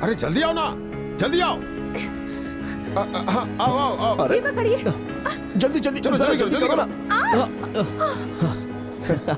अरे जल्दी आओ ना, जल्दी आओ। आओ आओ आओ। अरे पकड़िए, जल्दी जल्दी चलो, जरा जल्दी जल्दी करो करो। ना।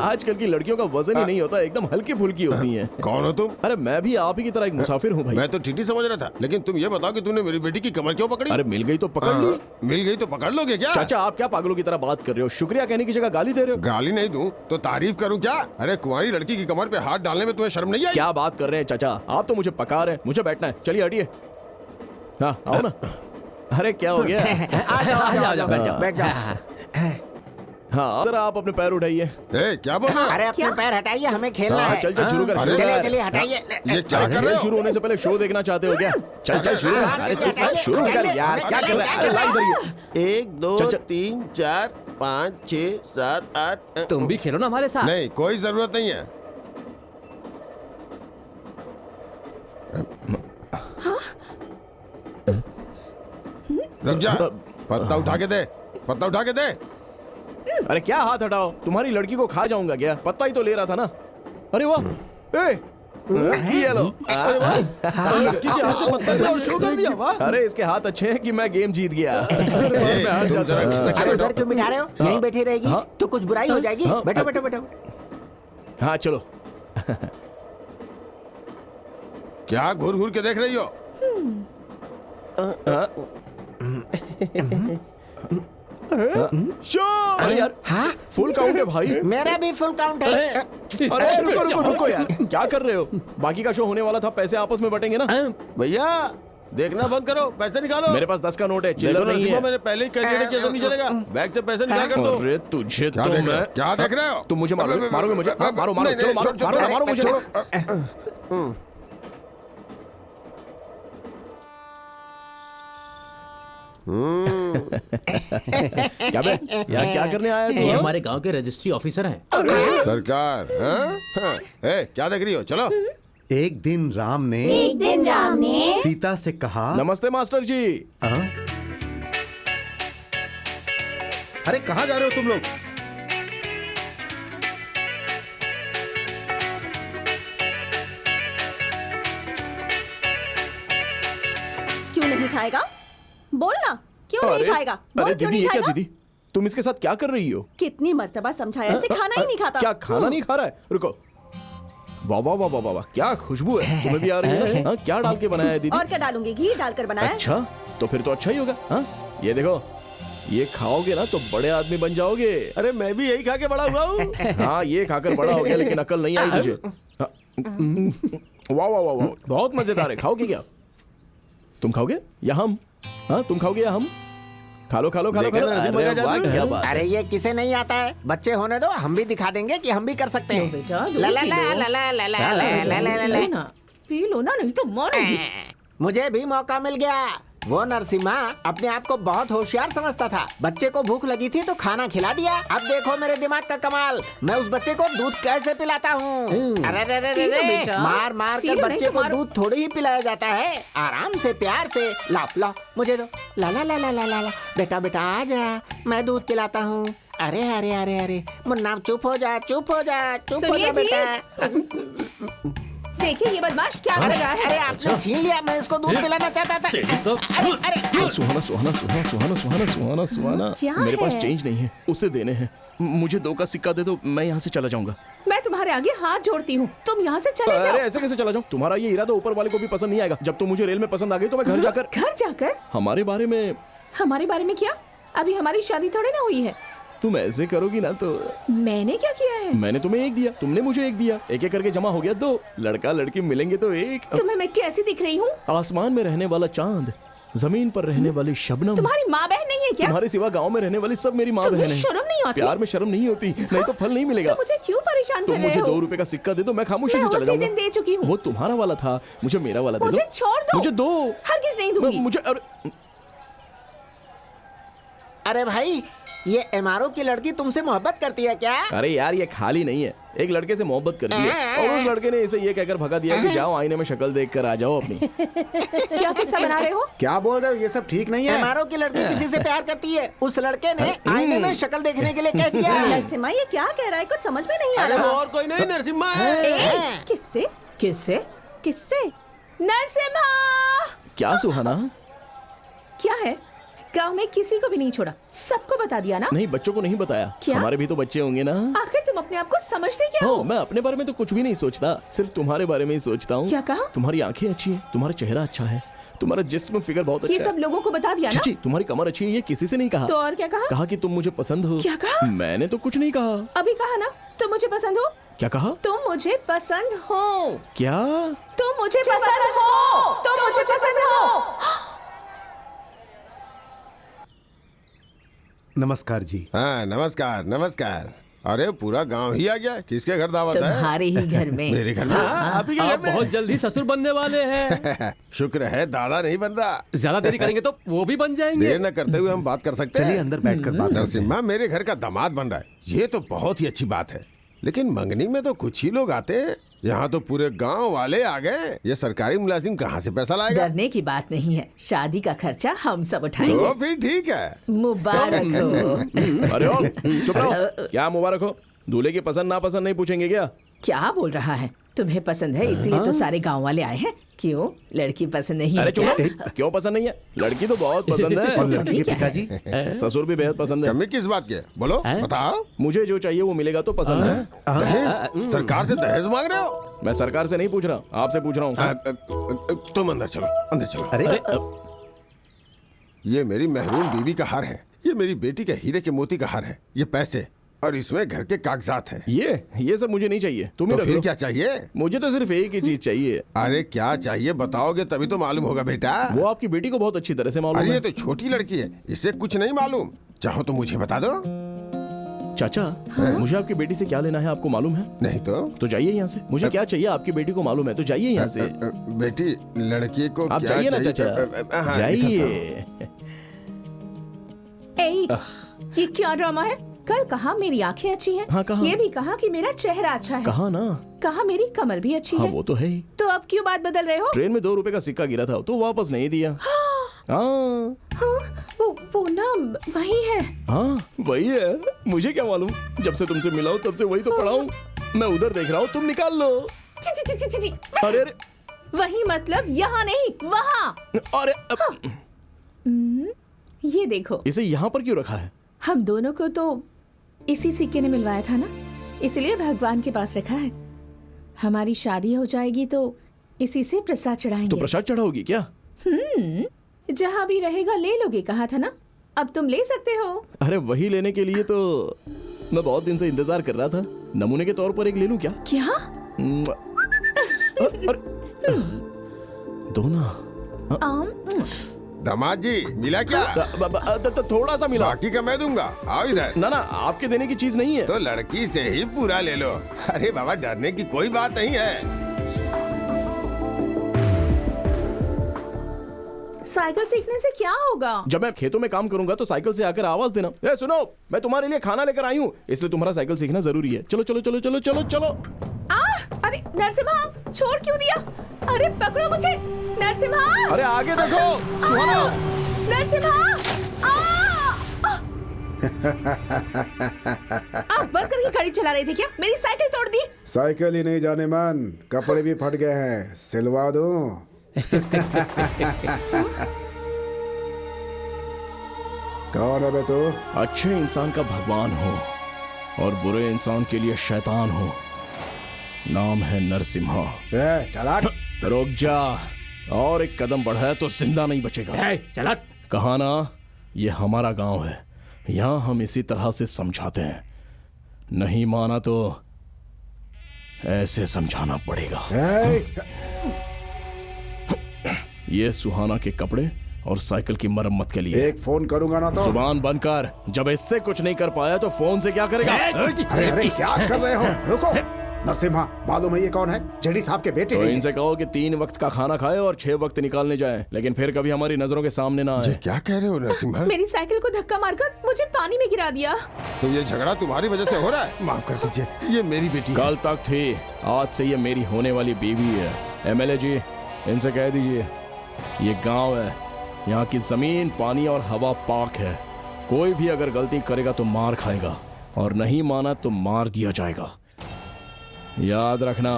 आजकल की लड़कियों का वजन ही नहीं होता, एकदम हल्की फुल्की होती हैं। कौन हो तुम? अरे मैं भी आप ही की तरह एक मुसाफिर हूँ भाई। मैं तो टीटी समझ रहा था, लेकिन तुम ये बताओ कि तूने मेरी बेटी की कमर क्यों पकड़ी? अरे मिल गई तो पकड़ ली। मिल गई तो पकड़ लोगे क्या? चाचा आप क्या पागलों की तरह बात कर रहे हो? शुक्रिया कहने की जगह गाली दे रहे हो। गाली नहीं दूं तो तारीफ करूं क्या? अरे कुंवारी लड़की की कमर पे हाथ डालने में तुम्हें शर्म नहीं आई? क्या बात कर रहे हैं चाचा? आप तो मुझे पका रहे हैं, मुझे बैठना है। चलिए हटिए। हाँ आओ ना। अरे क्या हो गया? आ जाओ, बैठ जाओ। हाँ जरा आप अपने पैर उठाइए। ए, क्या बोल रहे हो? अरे अपने पैर हटाइए, हमें खेलना हाँ है। चल चल शुरू कर। अरे, चलिए चलिए हटाइए। ये क्या कर रहे खेल हो? शुरू होने से पहले शो देखना चाहते हो क्या? चल चल शुरू कर। अरे तू शुरू कर यार, क्या कर रहा है? अरे लाइन धरिए। 1 2 चल, चल। 3 4 5 6 7 8। तुम भी खेलो ना हमारे साथ। नहीं, कोई जरूरत नहीं है। रुक जा, पत्ता उठा के दे, पत्ता उठा के दे। अरे क्या हाथ हटाओ, तुम्हारी लड़की को खा जाऊंगा क्या? पत्ता ही तो ले रहा था ना। अरे वाह, ए ये लो। लड़की के हाथ से पत्ता लिया और शो कर दिया। वाह, अरे इसके हाथ अच्छे हैं कि मैं गेम जीत गया। ए, तुम जरा किससे अरे उधर क्यों बिठा रहे हो? यहीं बैठी रहेगी हाँ। तो कुछ बुराई हो जाएगी। हाँ। बैठो बैठो बैठो। हाँ चलो। क्या घूर घूर के देख रही हो? शो। अरे यार हाँ फुल काउंट है भाई। मेरा भी फुल काउंट है। अरे रुको रुको रुको यार, क्या कर रहे हो? बाकी का शो होने वाला था, पैसे आपस में बटेंगे ना। भैया देखना बंद करो, पैसे निकालो। मेरे पास 10 का नोट है, देखो चिल्लर नहीं नरसिम्हा, है। मैंने पहले ही कह दिया था कि ऐसा नहीं चलेगा। बैग से पैसे निकाल कर दो। अरे तुझे क्या तो देख रहे मैं हो? क्या देख रहे हो? तुम मुझे मारोगे, मारोगे मुझे? हाँ, मारो मारो, नहीं, चलो नहीं, मारो छोड़ो, मारो छोड़ो, मारो मुझे। छोड़ो। क्या बे यार, क्या करने आया ये तू? हमारे गांव के रजिस्ट्री ऑफिसर हैं। सरकार, हाँ? हाँ। ए, क्या देख रही हो? चलो। एक दिन राम ने सीता से कहा, नमस्ते मास्टर जी। "हाँ? अरे कहाँ जा रहे हो तुम लोग? क्यों नहीं खाएगा? बोल ना, क्यों नहीं खाएगा? बोल अरे क्यों दीदी, नहीं ये क्या खाएगा? दीदी, तुम इसके साथ क्या कर रही हो? कितनी मर्तबा समझाया, इसे खाना ही नहीं खाता। क्या खाना नहीं खा रहा है? रुको। वाह वाह वाह वाह वाह, क्या खुशबू है। तुम्हें भी आ रही है ना? हाँ, क्या डाल के बनाया है दीदी? और क्या डालूंगी? घी डालकर बनाया है। अच्छा, तो फिर तो अच्छा ही होगा। हाँ ये देखो, ये खाओगे ना तो बड़े आदमी बन जाओगे। अरे मैं भी यही खा के बड़ा हुआ हूँ। हाँ ये खाकर बड़ा हो गया, लेकिन अकल नहीं आई तुझे। हाँ, वाह वाह वाह वाह, बहुत मजेदार है। खाओगे क्या? तुम खाओगे या हम? हाँ तुम खाओगे या हम? खा लो खा लो खा लो खा लो। देखा ना, नरसिम्हा का अरे वाह, जादू। क्या बात है। अरे ये किसे नहीं आता है? बच्चे होने दो, हम भी दिखा देंगे कि हम भी कर सकते हैं। बेटा, ला ला ला ला ला ला ला ला ला ला ला। पी लो ना, नहीं तो मरोगी। मुझे भी मौका मिल गया। वो नरसिम्हा अपने आप को बहुत होशियार समझता था। बच्चे को भूख लगी थी तो खाना खिला दिया। अब देखो मेरे दिमाग का कमाल, मैं उस बच्चे को दूध कैसे पिलाता हूँ। अरे रे रे रे पी लो रे, बेटा। मार मार पी कर लो, बच्चे नहीं तो को मारो। दूध थोड़ी ही पिलाया जाता है। आराम से प्यार से लाओ लाओ मुझे दो। ला ला ला ला ला ला ला। बेटा बेटा आ जा, मैं दूध पिलाता हूँ। अरे अरे अरे अरे मुन्ना चुप हो जा, चुप हो जा, चुप हो जा सुनिए जी। बेटा। देखिए ये बदमाश क्या कर रहा अरे है। आपने छीन लिया, मैं इसको दूध पिलाना चाहता था। अरे अरे सुहाना सुहाना सुहाना सुहाना सुहाना सुहाना सुहाना, क्या मेरे पास है? चेंज नहीं है, उसे देने हैं। मुझे 2 का सिक्का दे दो, मैं यहाँ से चला जाऊंगा। मैं तुम्हारे आगे हाथ जोड़ती हूँ, तुम यहाँ से चले अरे जाओ। ऐसे कैसे चला जाऊं? तुम्हारा ये इरादा ऊपर वाले को भी पसंद नहीं आएगा। जब तुम मुझे रेल में पसंद आ गई तो मैं घर जाकर घर जाकर हमारे बारे में। हमारे बारे में क्या? अभी हमारी शादी थोड़ी ना हुई है। तुम ऐसे करोगी ना तो। मैंने क्या किया है? मैंने तुम्हें 1 दिया, तुमने मुझे 1 दिया, एक एक करके जमा हो गया 2। लड़का लड़की मिलेंगे तो 1। तुम्हें मैं कैसी दिख रही हूँ? आसमान में रहने वाला चांद, जमीन पर रहने वाली शबनम। तुम्हारी माँ बहन नहीं है क्या? तुम्हारे सिवा गांव में रहने वाली सब मेरी माँ तुम्हें बहन है। शर्म नहीं आती? प्यार में शर्म नहीं होती, नहीं तो फल नहीं मिलेगा। तो मुझे क्यों परेशान तुम कर रहे मुझे हो? 2 रुपए का सिक्का दे दो, मैं खामोशी मैं से चला उसी जाऊंगा। दिन दे चुकी हूँ। वो तुम्हारा वाला था, मुझे मेरा वाला दे दो। मुझे छोड़ दो। मुझे दो। हरगिज नहीं दूंगी। मुझे अरे अरे भाई, ये एमआरओ की लड़की तुमसे मोहब्बत करती है क्या? अरे यार ये खाली नहीं है, एक लड़के से मोहब्बत करती है और उस लड़के ने इसे ये कहकर भगा दिया कि जाओ आईने में शक्ल देख कर आ जाओ अपनी। क्या किस्सा बना रहे हो? क्या बोल रहे हो? ये सब ठीक नहीं है। एमआरओ की लड़की किसी से प्यार करती है, उस लड़के ने आईने में शक्ल देखने के लिए कह दिया। नरसिम्हा ये क्या कह रहा है? कुछ समझ में नहीं आ अरे वो रहा। और कोई नहीं, नरसिम्हा है। ए, किससे? किससे? किससे? नरसिम्हा! क्या सुहाना? क्या है? गांव में किसी को भी नहीं छोड़ा, सबको बता दिया ना? नहीं, बच्चों को नहीं बताया। क्या? हमारे भी तो बच्चे होंगे ना। आखिर तुम अपने आप को समझते क्या हो? मैं अपने बारे में तो कुछ भी नहीं सोचता, सिर्फ तुम्हारे बारे में ही सोचता हूँ। क्या कहा? तुम्हारी आंखें अच्छी है, तुम्हारा चेहरा अच्छा है, तुम्हारा जिस्म फिगर बहुत ये अच्छा सब लोगों को बता दिया है। ना? जी, तुम्हारी कमर अच्छी है, ये किसी से नहीं कहा। तो और क्या कहा? कहा कि तुम मुझे पसंद हो। क्या कहा? मैंने तो कुछ नहीं कहा। अभी कहा ना, तुम मुझे पसंद हो। क्या कहा? तुम मुझे पसंद हो। क्या? तुम मुझे पसंद हो। तुम मुझे पसंद हो। नमस्कार जी। हाँ, नमस्कार नमस्कार। अरे पूरा गांव ही आ गया। किसके घर दावत है? तुम्हारे ही घर में। मेरे घर में। आप बहुत जल्दी ससुर बनने वाले हैं। शुक्र है दादा नहीं बन रहा। ज्यादा देरी करेंगे तो वो भी बन जाएंगे। देर न करते हुए हम बात कर सकते हैं। चलिए अंदर बैठकर बात करते हैं। नरसिम्हा मेरे घर का दामाद बन रहा है, ये तो बहुत ही अच्छी बात है। लेकिन मंगनी में तो कुछ ही लोग आते हैं, यहाँ तो पूरे गांव वाले आ गए। ये सरकारी मुलाजिम कहाँ से पैसा लाएगा? डरने की बात नहीं है, शादी का खर्चा हम सब उठाएंगे। तो फिर ठीक है। मुबारक हो। अरे ओ, चुप रहो। क्या मुबारक हो? दूल्हे की पसंद नापसंद नहीं पूछेंगे क्या? क्या बोल रहा है? तुम्हें पसंद है इसीलिए तो सारे गांव वाले आए हैं। क्यों, लड़की पसंद नहीं है अरे चुप क्या? रहो। क्यों पसंद नहीं है? लड़की तो बहुत पसंद और है। लड़की के पिताजी? ससुर भी बेहद पसंद है। कमी किस बात की है? बोलो बताओ। मुझे जो चाहिए वो मिलेगा तो पसंद है। दहेज? सरकार से दहेज मांग रहे हो? मैं सरकार से नहीं पूछ रहा, आपसे पूछ रहा हूँ। तुम अंदर चलो, अंदर चलो। अरे ये मेरी महरूम बीवी का हार है, ये मेरी बेटी के हीरे के मोती का हार है, ये पैसे और इसमें घर के कागजात हैं। ये सब मुझे नहीं चाहिए, तुम ही तो रख फिर लो। क्या चाहिए? मुझे तो सिर्फ एक ही चीज चाहिए। अरे क्या चाहिए बताओगे तभी तो मालूम होगा बेटा। वो आपकी बेटी को बहुत अच्छी तरह से मालूम अरे ये है। तो छोटी लड़की है, इसे कुछ नहीं मालूम। चाहो तो मुझे बता दो। चाचा, मुझे आपकी बेटी से क्या लेना है आपको मालूम है? नहीं तो जाइए यहाँ से। मुझे क्या चाहिए आपकी बेटी को मालूम है, तो जाइए यहाँ से। बेटी लड़की को आप क्या जाइए ना चाहिए? चाचा, हाँ, जाइए। ए, ये क्या ड्रामा है? कल कहा मेरी आंखें अच्छी हैं, हाँ, कहा। ये भी कहा कि मेरा चेहरा अच्छा है, कहा ना। कहा मेरी कमर भी अच्छी हाँ है। वो तो है ही। तो अब क्यों बात बदल रहे हो? ट्रेन में 2 रुपए का सिक्का गिरा था तो वापस नहीं दिया। हाँ वो ना वही है। हाँ वही है। मुझे क्या मालूम, जब से तुमसे मिला हूँ तब से वही तो पढ़ा हूँ। मैं उधर देख रहा हूँ, तुम निकाल लो। ची, ची, ची, ची, ची। अरे अरे वही मतलब यहाँ नहीं, वहाँ। अरे ये देखो, इसे यहाँ पर क्यों रखा है? हम दोनों को तो इसी सिक्के ने मिलवाया था ना, इसलिए भगवान के पास रखा है। हमारी शादी हो जाएगी तो इसी से प्रसाद तो चढ़ाएंगे। प्रसाद चढ़ाओगी क्या? जहाँ भी रहेगा ले लोगे, कहा था ना। अब तुम ले सकते हो। अरे वही लेने के लिए तो मैं बहुत दिन से इंतजार कर रहा था। नमूने के तौर पर एक ले लूं क्या? क्या? अरे दो ना। दामाद जी मिला क्या? थोड़ा सा मिला। बाकी का मैं दूंगा। आओ इधर। ना ना, आपके देने की चीज नहीं है। तो लड़की से ही पूरा ले लो। अरे बाबा डरने की कोई बात नहीं है। साइकिल सीखने से क्या होगा? जब मैं खेतों में काम करूंगा तो साइकिल से आकर आवाज देना, ए सुनो, मैं तुम्हारे लिए खाना लेकर आई हूँ, इसलिए तुम्हारा साइकिल सीखना जरूरी है। चलो चलो चलो चलो चलो चलो। अरे नरसिम्हा, छोड़ क्यों दिया? अरे पकड़ो मुझे नरसिम्हा। अरे आगे देखो सुहाना। नरसिम्हा, आप बंद करके गाड़ी चला रहे थे क्या? मेरी साइकिल तोड़ दी। साइकिल ही नहीं जाने मन, कपड़े भी फट गए हैं, सिलवा दूं? कौन है बे तू? अच्छे इंसान का भगवान हो और बुरे इंसान के लिए शैतान हो। नाम है नरसिम्हा। चला रुक जा, और एक कदम बढ़ाया तो जिंदा नहीं बचेगा। चला। कहा ना, ये हमारा गांव है, यहाँ हम इसी तरह से समझाते हैं। नहीं माना तो ऐसे समझाना पड़ेगा। ये सुहाना के कपड़े और साइकिल की मरम्मत के लिए। एक फोन करूंगा ना तो। जुबान बंद कर। जब इससे कुछ नहीं कर पाया तो फोन से क्या करेगा? अरे अरे क्या कर रहे हो? रुको। नरसिम्हा, मालूम है ये कौन है? जेडी साहब के बेटे तो हैं। इनसे कहो कि 3 वक्त का खाना खाए और 6 वक्त निकालने जाए, लेकिन फिर कभी हमारी नजरों के सामने ना आए। क्या कह रहे हो नरसिम्हा? मेरी साइकिल को धक्का मारकर मुझे पानी में गिरा दिया। तो ये झगड़ा तुम्हारी वजह से हो रहा है? माफ कर दीजिए, ये मेरी बेटी है। कल तक थी, आज से ये मेरी होने वाली बीवी है। एमएलए जी, इनसे कह दीजिए ये गांव है, यहाँ की जमीन, पानी और हवा पाक है। कोई भी अगर गलती करेगा तो मार खाएगा, और नहीं माना तो मार दिया जाएगा। याद रखना।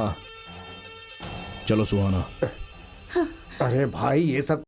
चलो सुहाना। अरे भाई ये सब